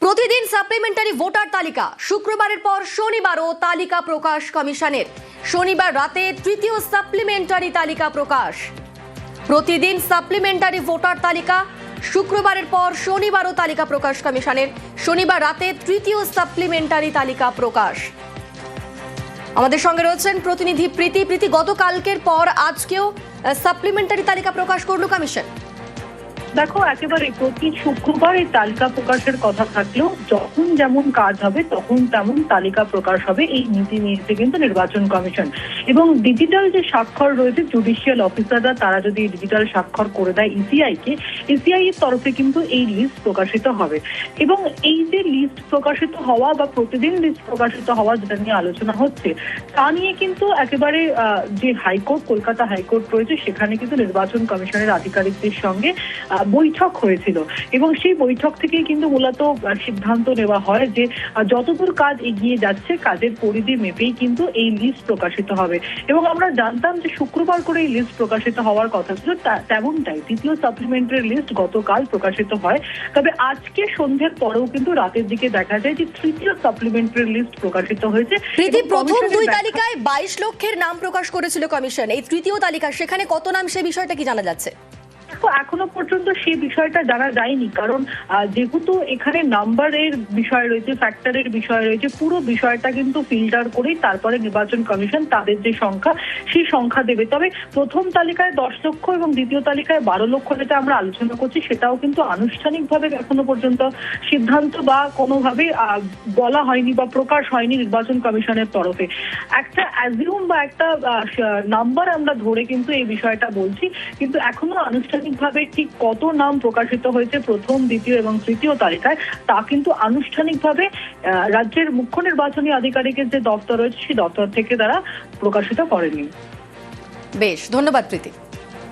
প্রতিদিন supplementary voter তালিকা, শুক্রবারের পর শনিবারও তালিকা প্রকাশ কমিশনের। শনিবার রাতে তৃতীয় সাপ্লিমেন্টারি তালিকা প্রকাশ। প্রতিদিন সাপ্লিমেন্টারি ভোটার তালিকা, শুক্রবারের পর শনিবারও তালিকা প্রকাশ কমিশনের। শনিবার রাতে তৃতীয় সাপ্লিমেন্টারি তালিকা প্রকাশ। আমাদের সঙ্গে রয়েছেন প্রতিনিধি প্রীতি। গতকালকের পর আজকেও সাপ্লিমেন্টারি তালিকা প্রকাশ করলো কমিশন। দেখো, একেবারে প্রতি শুক্রবার এই তালিকা প্রকাশের কথা থাকলেও যখন যেমন কাজ হবে তখন তেমন তালিকা প্রকাশ হবে, এই নীতি নিয়েছে কিন্তু নির্বাচন কমিশন। এবং ডিজিটাল যে স্বাক্ষর রয়েছে জুডিশিয়াল অফিসাররা, তারা যদি ডিজিটাল স্বাক্ষর করে দেয় ইসিআই এর তরফে কিন্তু এই লিস্ট প্রকাশিত হবে। এবং এই যে লিস্ট প্রকাশিত হওয়া বা প্রতিদিন লিস্ট প্রকাশিত হওয়া, যেটা নিয়ে আলোচনা হচ্ছে, তা নিয়ে কিন্তু একেবারে যে হাইকোর্ট, কলকাতা হাইকোর্ট রয়েছে, সেখানে কিন্তু নির্বাচন কমিশনের আধিকারিকদের সঙ্গে বৈঠক হয়েছিল। এবং সেই বৈঠক থেকেই কিন্তু মূলত সিদ্ধান্ত নেওয়া হয় যে যতদূর কাজ এগিয়ে যাচ্ছে, কাজের পরিধি মেপেই কিন্তু এই লিস্ট প্রকাশিত হবে। এবং আমরা জানতাম যে শুক্রবার করে এই লিস্ট প্রকাশিত হওয়ার কথা ছিল, তেমনটাই তৃতীয় সাপ্লিমেন্টারি লিস্ট গতকাল প্রকাশিত হয়। তবে আজকে সন্ধ্যের পরেও কিন্তু রাতের দিকে দেখা যায় যে তৃতীয় সাপ্লিমেন্টারি লিস্ট প্রকাশিত হয়েছে। প্রথম দুই তালিকায় 22 লক্ষের নাম প্রকাশ করেছিল কমিশন। এই তৃতীয় তালিকা, সেখানে কত নাম, সে বিষয়টা কি জানা যাচ্ছে? এখনো পর্যন্ত সেই বিষয়টা জানা যায়নি, কারণ যেহেতু এখানে নাম্বারের বিষয় রয়েছে, ফ্যাক্টরের বিষয় রয়েছে, পুরো বিষয়টা কিন্তু ফিল্টার করেই তারপরে নির্বাচন কমিশন তাদের যে সংখ্যা, সেই সংখ্যা দেবে। তবে প্রথম তালিকায় 10 লক্ষ এবং দ্বিতীয় তালিকায় 12 লক্ষ যেটা আমরা আলোচনা করছি, সেটাও কিন্তু আনুষ্ঠানিকভাবে এখনো পর্যন্ত সিদ্ধান্ত বা কোনোভাবে বলা হয়নি বা প্রকাশ হয়নি নির্বাচন কমিশনের তরফে। একটা অ্যাজিউম বা একটা নাম্বার আমরা ধরে কিন্তু এই বিষয়টা বলছি, কিন্তু এখনো আনুষ্ঠানিকভাবে ঠিক কত নাম প্রকাশিত হয়েছে প্রথম, দ্বিতীয় এবং তৃতীয় তালিকায়, তা কিন্তু আনুষ্ঠানিকভাবে রাজ্যের মুখ্য নির্বাচনী আধিকারিকের যে দপ্তর রয়েছে, সেই দপ্তর থেকে তারা প্রকাশিত করেনি। বেশ, ধন্যবাদ প্রীতি।